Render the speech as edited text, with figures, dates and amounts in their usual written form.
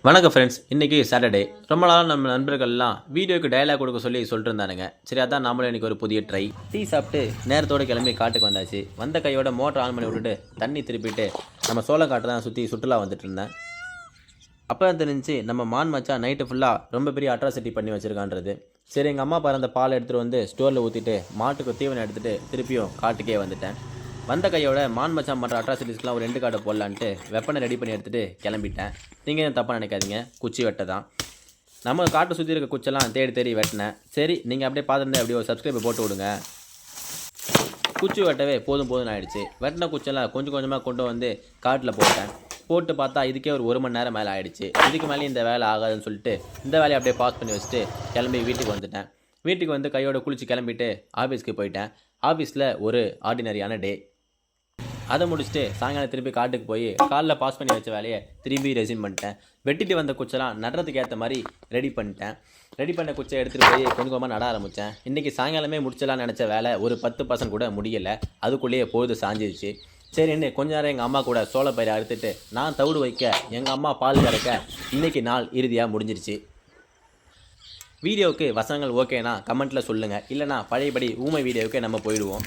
வணக்கம் ஃப்ரெண்ட்ஸ். இன்றைக்கி சாட்டர்டே. ரொம்ப நாளாக நம்ம நண்பர்கள்லாம் வீடியோக்கு டயலாக் கொடுக்க சொல்லிட்டு இருந்தானுங்க. சரி, அதான் நாமளும் இன்றைக்கி ஒரு புதிய ட்ரை. டீ சாப்பிட்டு நேரத்தோடு கிளம்பி காட்டுக்கு வந்தாச்சு. வந்த கையோட மோட்டர் ஆன் பண்ணி விட்டுட்டு தண்ணி திருப்பிட்டு நம்ம சோளம் காட்டை தான் சுற்றி சுற்றுலா வந்துட்டு இருந்தேன். அப்போ தான் தெரிஞ்சு நம்ம மான் மச்சான் நைட்டு ஃபுல்லாக ரொம்ப பெரிய அட்ராசிட்டி பண்ணி வச்சுருக்கான்றது. சரி, எங்கள் அம்மா பாரு அந்த பால் எடுத்துகிட்டு வந்து ஸ்டோரில் ஊற்றிட்டு மாட்டுக்கு தீவனம் எடுத்துகிட்டு திருப்பியும் காட்டுக்கே வந்துட்டேன். வந்த கையோட மான் மச்சான் பண்ணுற அட்ராசிட்டிஸ்லாம் ஒரு 2 கார்டை போடலான்ட்டு வெப்பனை ரெடி பண்ணி எடுத்துகிட்டு கிளம்பிட்டேன். நீங்கள் எதுவும் தப்பாக நினைக்காதீங்க, குச்சி வெட்ட தான். நம்ம காட்டை சுற்றி இருக்க குச்செல்லாம் தேடி தேடி வெட்டினேன். சரி, நீங்கள் அப்படியே பார்த்துருந்தேன் அப்படியே ஒரு சப்ஸ்கிரைபர் போட்டு விடுங்க. குச்சி வெட்டவே போதும்னு ஆகிடுச்சு. வெட்டின குச்செல்லாம் கொஞ்சம் கொஞ்சமாக கொண்டு வந்து காட்டில் போட்டு பார்த்தா இதுக்கே ஒரு மணி நேரம் மேலே ஆகிடுச்சு. இதுக்கு மேலே இந்த வேலை ஆகாதுன்னு சொல்லிட்டு இந்த வேலையை அப்படியே பாஸ் பண்ணி வச்சுட்டு கிளம்பி வீட்டுக்கு வந்துட்டேன். வீட்டுக்கு வந்து கையோட குளித்து கிளம்பிட்டு ஆஃபீஸ்க்கு போயிட்டேன். ஆஃபீஸில் ஒரு ஆர்டினரியான டே. அதை முடிச்சுட்டு சாயங்காலம் திருப்பி காட்டுக்கு போய் காலில் பாஸ் பண்ணி வச்ச வேலையை திரும்பி ரெசியூம் பண்ணிட்டேன். வெட்டிட்டு வந்த குச்செல்லாம் நடுறதுக்கு ஏற்ற மாதிரி ரெடி பண்ணிட்டேன். ரெடி பண்ண குச்சை எடுத்துகிட்டு போய் கொஞ்சம் கொஞ்சமாக நட ஆரம்பித்தேன். இன்றைக்கி சாயங்காலமே முடிச்சலாம்னு நினச்ச வேலை ஒரு 10% கூட முடியலை. அதுக்குள்ளேயே பொழுது சாஞ்சிருச்சு. சரின்னு கொஞ்ச நேரம் எங்கள் அம்மா கூட சோளப்பயிரை அறுத்துட்டு நான் தவிடு வைக்க எங்கள் அம்மா பால் கறக்க இன்றைக்கி நாள் இறுதியாக முடிஞ்சிருச்சு. வீடியோவுக்கு வசனங்கள் ஓகேனா கமெண்ட்டில் சொல்லுங்கள். இல்லைனா பழையபடி ஊமை வீடியோவுக்கு நம்ம போயிடுவோம்.